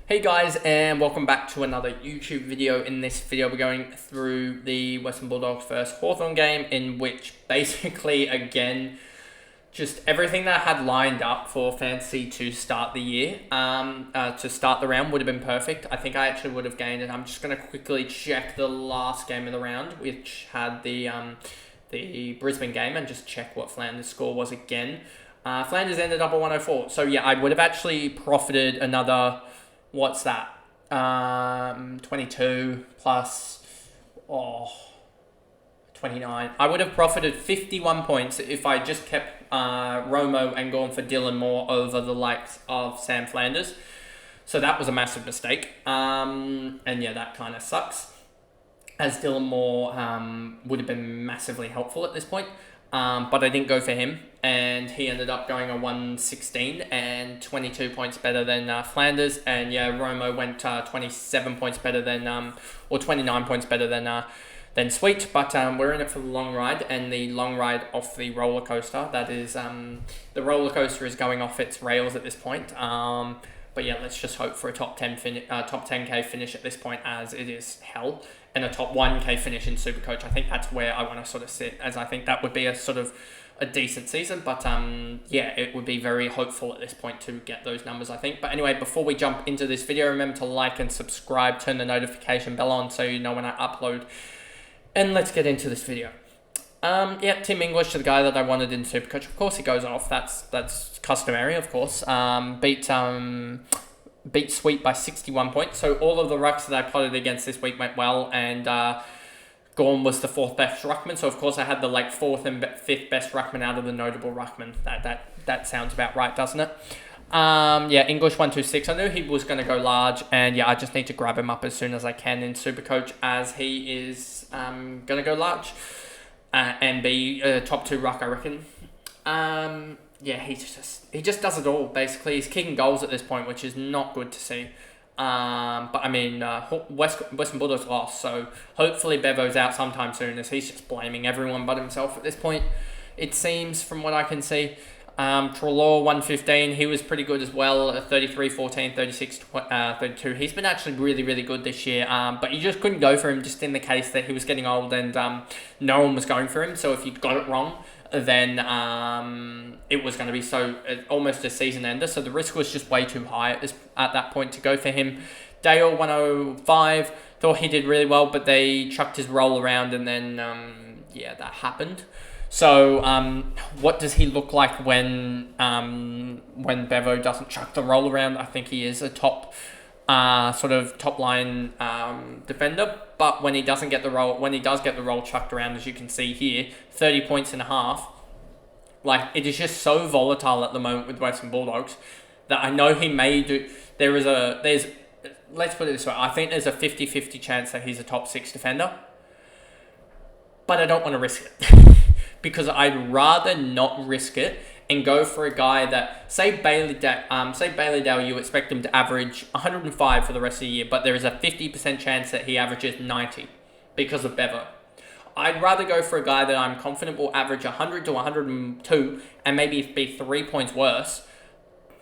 Hey guys, and welcome back to another YouTube video. In this video we're going through the Western Bulldogs first Hawthorn game, in which basically again just everything that I had lined up for fantasy to start the year, to start the round would have been perfect. I think I actually would have gained it. I'm just going to quickly check the last game of the round, which had the Brisbane game, and just check what Flanders' score was again. Flanders ended up at 104. So yeah, I would have actually profited another... What's that? 22 plus 29. I would have profited 51 points if I just kept Romo and gone for Dylan Moore over the likes of Sam Flanders. So that was a massive mistake. And yeah, that kind of sucks, as Dylan Moore would have been massively helpful at this point. But I didn't go for him, and he ended up going a 116 and 22 points better than Flanders. And yeah, Romo went 27 points better than, or 29 points better than Sweet. But we're in it for the long ride, and the long ride off the roller coaster. That is, the roller coaster is going off its rails at this point. But yeah, let's just hope for a top 10K finish at this point, as it is hell, and a top 1K finish in Supercoach. I think that's where I want to sort of sit, as I think that would be a sort of a decent season. But yeah, it would be very hopeful at this point to get those numbers, I think. But anyway, before we jump into this video, remember to like and subscribe, turn the notification bell on so you know when I upload. And let's get into this video. Yeah, Tim English, the guy that I wanted in Supercoach. Of course, he goes off. That's customary, of course. Beat Sweet by 61 points. So all of the rucks that I plotted against this week went well, and Gorn was the fourth best ruckman. So of course I had the fourth and fifth best ruckman out of the notable ruckman. That sounds about right, doesn't it? Yeah, English 126. I knew he was going to go large, and yeah, I just need to grab him up as soon as I can in Supercoach, as he is going to go large. And be top 2 ruck, I reckon. Yeah, he just does it all, basically. He's kicking goals at this point, which is not good to see. But I mean, Western Bulldogs lost, so hopefully Bevo's out sometime soon, as he's just blaming everyone but himself at this point, it seems, from what I can see. Trelaw 115, he was pretty good as well, 33, 14, 36, 32. He's been actually really, really good this year, but you just couldn't go for him, just in the case that he was getting old and no one was going for him. So if you got it wrong, then it was going to be almost a season ender. So the risk was just way too high at that point to go for him. Dale 105, thought he did really well, but they chucked his roll around, and then yeah, that happened. So, what does he look like when Bevo doesn't chuck the roll around? I think he is a top line defender. But when he doesn't get the roll, when he does get the roll chucked around, as you can see here, 30 points and a half. It is just so volatile at the moment with Western Bulldogs that I know he may do. Let's put it this way. I think there's a 50-50 chance that he's a top 6 defender. But I don't want to risk it. Because I'd rather not risk it and go for a guy that, say Bailey Dale, you expect him to average 105 for the rest of the year, but there is a 50% chance that he averages 90 because of Bevo. I'd rather go for a guy that I'm confident will average 100 to 102 and maybe be 3 points worse,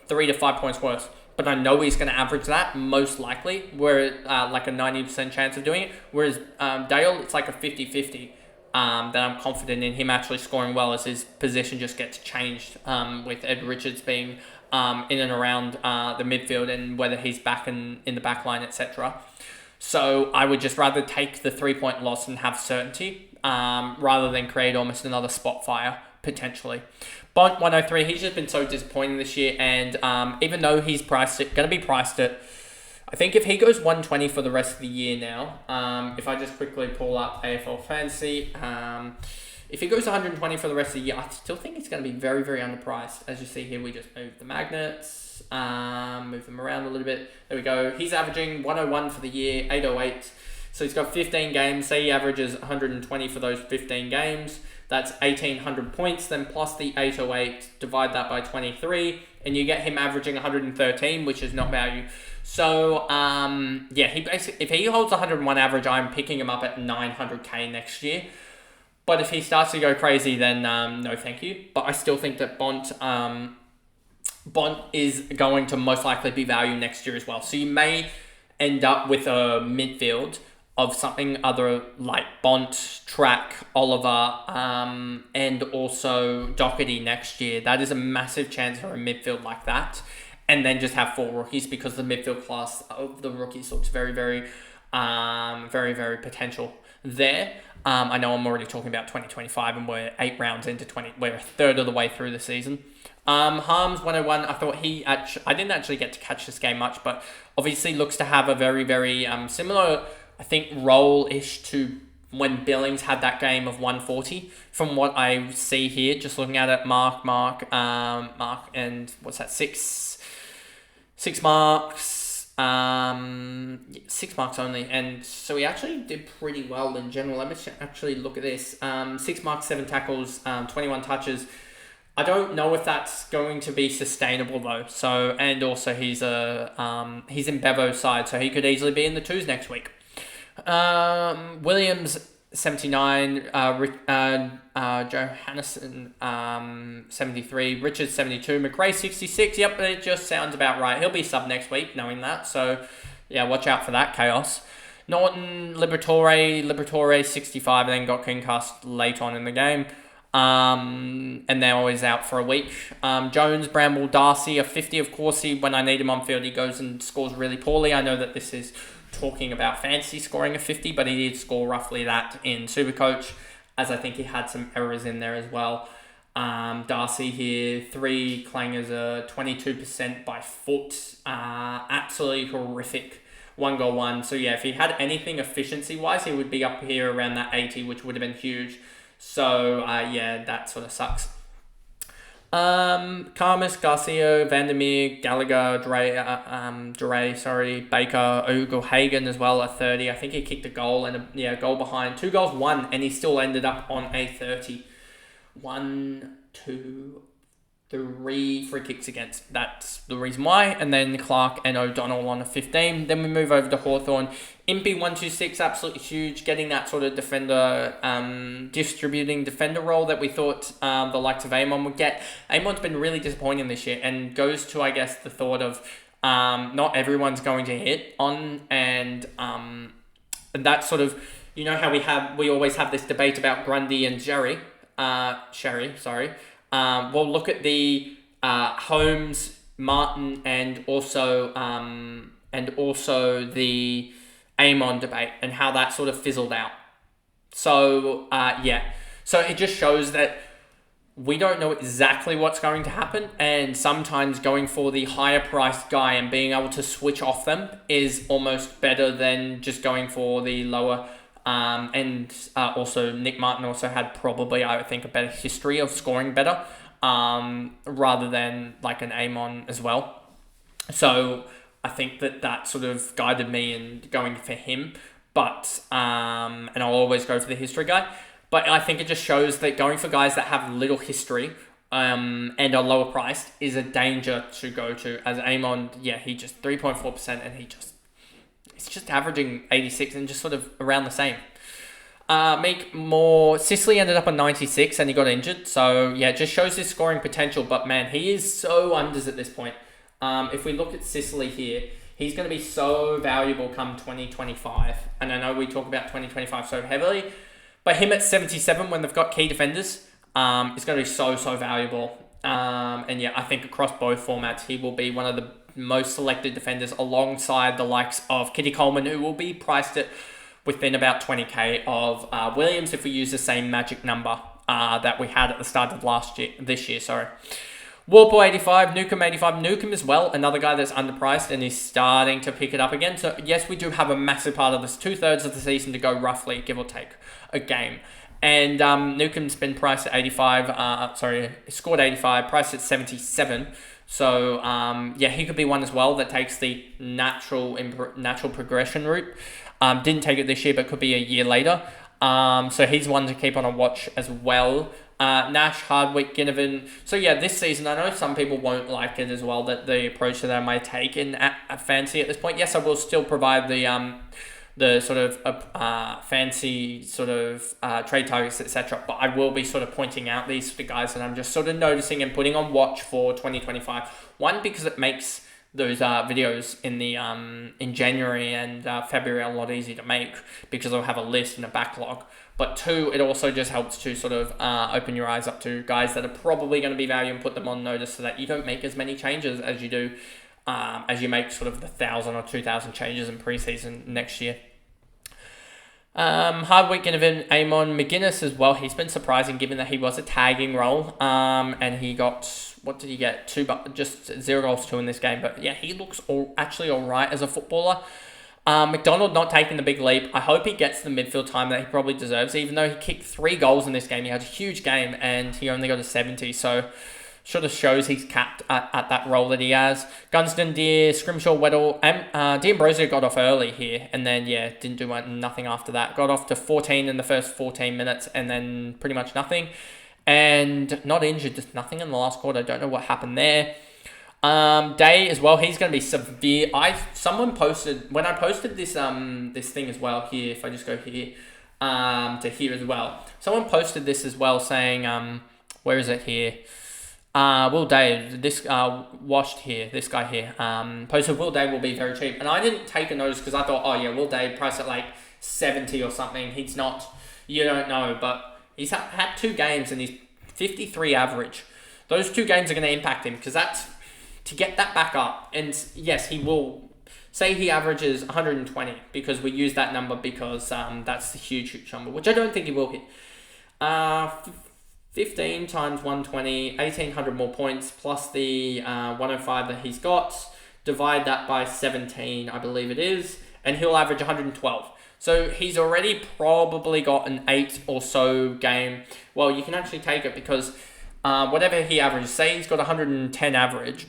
3 to 5 points worse. But I know he's going to average that, most likely, where like a 90% chance of doing it. Whereas Dale, it's like a 50-50. That I'm confident in him actually scoring well, as his position just gets changed with Ed Richards being in and around the midfield, and whether he's back in the back line, etc. So I would just rather take the 3-point loss and have certainty rather than create almost another spot fire, potentially. Bont 103, he's just been so disappointing this year, and even though he's going to be priced at, I think if he goes 120 for the rest of the year now, if I just quickly pull up AFL Fantasy, if he goes 120 for the rest of the year, I still think he's going to be very, very underpriced. As you see here, we just moved the magnets, move them around a little bit. There we go. He's averaging 101 for the year, 808. So he's got 15 games. Say he averages 120 for those 15 games. That's 1,800 points. Then plus the 808, divide that by 23, and you get him averaging 113, which is not value. So, yeah, if he holds 101 average, I'm picking him up at 900k next year. But if he starts to go crazy, then no thank you. But I still think that Bont Bont is going to most likely be value next year as well. So you may end up with a midfield of something other like Bont, Track, Oliver, and also Doherty next year. That is a massive chance for a midfield like that. And then just have 4 rookies, because the midfield class of the rookies looks very, very, very potential there. I know I'm already talking about 2025 and we're 8 rounds into 20. We're a third of the way through the season. Harms 101. I thought I didn't actually get to catch this game much, but obviously looks to have a very, very similar, I think, role-ish to when Billings had that game of 140. From what I see here, just looking at it, Mark, and what's that? 6 marks. 6 marks only, and so he actually did pretty well in general. Let me actually look at this. 6 marks, 7 tackles, 21 touches. I don't know if that's going to be sustainable though. So, and also he's in Bevo's side, so he could easily be in the 2s next week. Williams 79, Johannesson 73, Richards 72, McRae 66. Yep, it just sounds about right. He'll be sub next week, knowing that. So yeah, watch out for that chaos. Norton, Liberatore 65, and then got concussed late on in the game. And now he's out for a week. Jones, Bramble, Darcy, a 50. Of course, when I need him on field, he goes and scores really poorly. I know that this is talking about fantasy scoring a 50, but he did score roughly that in Supercoach, as I think he had some errors in there as well. Darcy here, 3 clangers, 22% by foot. Absolutely horrific. 1 goal, 1. So yeah, if he had anything efficiency-wise, he would be up here around that 80, which would have been huge. So, yeah, that sort of sucks. Karmas, Garcia, Vandermeer, Gallagher, Baker, Ugelhagen as well at 30. I think he kicked a goal and a goal behind. 2 goals, 1, and he still ended up on a 30. 1, 2, 3 free kicks against. That's the reason why. And then Clark and O'Donnell on a 15. Then we move over to Hawthorn. Impey 126, absolutely huge. Getting that sort of defender, distributing defender role that we thought the likes of Amon would get. Amon's been really disappointing this year, and goes to, I guess, the thought of not everyone's going to hit on, and that sort of, you know how we always have this debate about Grundy and Sherry. We'll look at the Holmes, Martin, and also the Amon debate, and how that sort of fizzled out. So, So it just shows that we don't know exactly what's going to happen, and sometimes going for the higher priced guy and being able to switch off them is almost better than just going for the lower. Also Nick Martin also had probably, I would think, a better history of scoring better, rather than like an Amon as well. So I think that sort of guided me in going for him, but and I'll always go for the history guy. But I think it just shows that going for guys that have little history and are lower priced is a danger to go to. As Amon, he just 3.4%, and it's just averaging 86 and just sort of around the same. Sicily ended up on 96 and he got injured. So yeah, it just shows his scoring potential. But man, he is so unders at this point. If we look at Sicily here, he's going to be so valuable come 2025. And I know we talk about 2025 so heavily, but him at 77 when they've got key defenders, is going to be so valuable. And yeah, I think across both formats, he will be one of the most selected defenders alongside the likes of Kitty Coleman, who will be priced at within about 20k of Williams if we use the same magic number that we had at the start of this year. Warple 85, Newcomb 85. Newcomb as well, another guy that's underpriced and is starting to pick it up again. So yes, we do have a massive part of this 2/3 of the season to go, roughly, give or take a game. And Newcomb's been priced at 85. Scored 85, priced at 77. So he could be one as well that takes the natural progression route. Didn't take it this year, but could be a year later. So he's one to keep on a watch as well. Nash, Hardwick, Ginnivan. So yeah, this season, I know some people won't like it as well, that the approach that I might take in at fantasy at this point. Yes, I will still provide the the sort of fancy sort of trade targets, etc. But I will be sort of pointing out these for the guys that I'm just sort of noticing and putting on watch for 2025. One, because it makes those videos in the in January and February a lot easier to make because I'll have a list and a backlog. But two, it also just helps to sort of open your eyes up to guys that are probably going to be value and put them on notice so that you don't make as many changes as you do as you make sort of the 1,000 or 2,000 changes in preseason next year. Hard weekend of Amon McGuinness as well. He's been surprising given that he was a tagging role and he got, what did he get? Just 0 goals, 2 in this game. But yeah, he looks actually all right as a footballer. McDonald not taking the big leap. I hope he gets the midfield time that he probably deserves, even though he kicked 3 goals in this game. He had a huge game and he only got a 70, so sort of shows he's capped at that role that he has. Gunston, Deer, Scrimshaw, Weddle, and D'Ambrosio got off early here, and then, yeah, didn't do nothing after that. Got off to 14 in the first 14 minutes, and then pretty much nothing. And not injured, just nothing in the last quarter. I don't know what happened there. Day as well, he's going to be severe. Someone posted, when I posted this this thing as well here, if I just go here, to here as well. Someone posted this as well saying, where is it here? Will Day, this washed here, this guy here, posted Will Day will be very cheap. And I didn't take a notice because I thought, oh yeah, Will Day price at like 70 or something. He's not, you don't know, but he's had 2 games and he's 53 average. Those 2 games are going to impact him because that's, to get that back up. And yes, he will, say he averages 120 because we use that number because that's the huge number, which I don't think he will hit. 15 times 120, 1,800 more points, plus the 105 that he's got. Divide that by 17, I believe it is, and he'll average 112. So he's already probably got an 8 or so game. Well, you can actually take it because whatever he averages, say he's got 110 average.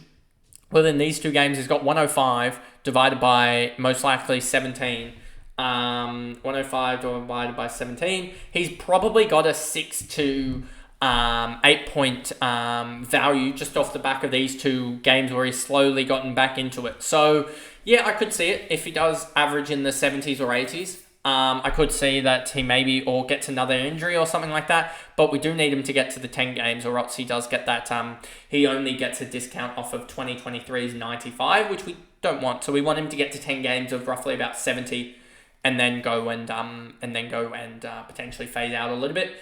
Well, in these 2 games, he's got 105 divided by most likely 17. 105 divided by 17. He's probably got a 6 to 8 point value just off the back of these 2 games where he's slowly gotten back into it. So yeah, I could see it if he does average in the 70s or 80s. I could see that he maybe or gets another injury or something like that, but we do need him to get to the 10 games or else he does get that, he only gets a discount off of 2023's 95, which we don't want. So we want him to get to 10 games of roughly about 70 and then go and potentially fade out a little bit.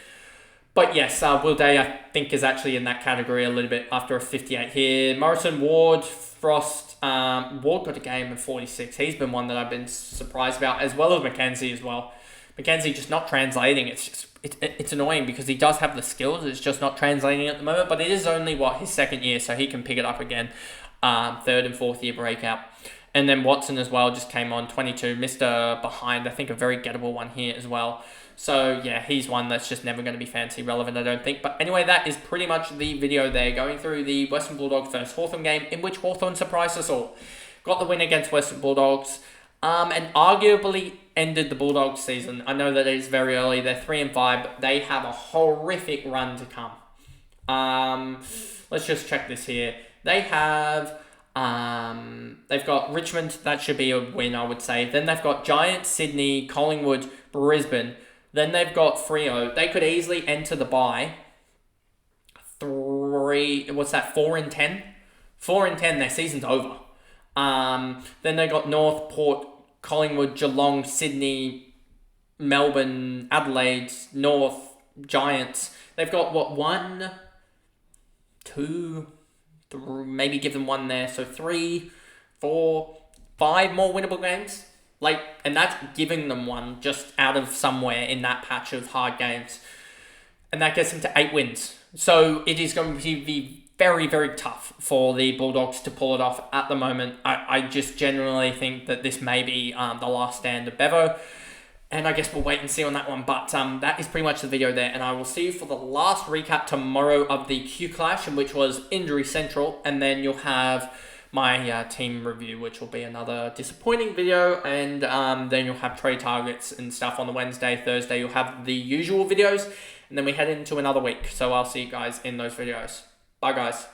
But yes, Will Day, I think, is actually in that category a little bit after a 58 here. Morrison, Ward, Frost. Ward got a game of 46. He's been one that I've been surprised about, as well as Mackenzie as well. Mackenzie just not translating. It's annoying because he does have the skills. It's just not translating at the moment. But it is only, his 2nd year, so he can pick it up again. 3rd and 4th year breakout. And then Watson as well just came on, 22. Mr. Behind, I think a very gettable one here as well. So yeah, he's one that's just never going to be fancy relevant, I don't think. But anyway, that is pretty much the video there, going through the Western Bulldogs versus Hawthorn game, in which Hawthorn surprised us all. Got the win against Western Bulldogs, and arguably ended the Bulldogs season. I know that it is very early. They're 3-5, but they have a horrific run to come. Let's just check this here. They have... they've got Richmond, that should be a win, I would say. Then they've got Giants, Sydney, Collingwood, Brisbane. Then they've got Freo. They could easily enter the bye. 4 in 10? 4 in 10, their season's over. Then they got North, Port, Collingwood, Geelong, Sydney, Melbourne, Adelaide, North, Giants. They've got, 1, 2... maybe give them 1 there. So 3, 4, 5 more winnable games. And that's giving them 1 just out of somewhere in that patch of hard games. And that gets them to 8 wins. So it is going to be very, very tough for the Bulldogs to pull it off at the moment. I just generally think that this may be the last stand of Bevo. And I guess we'll wait and see on that one. But that is pretty much the video there. And I will see you for the last recap tomorrow of the Q Clash, in which was Injury Central. And then you'll have my team review, which will be another disappointing video. And then you'll have trade targets and stuff on the Wednesday. Thursday, you'll have the usual videos. And then we head into another week. So I'll see you guys in those videos. Bye, guys.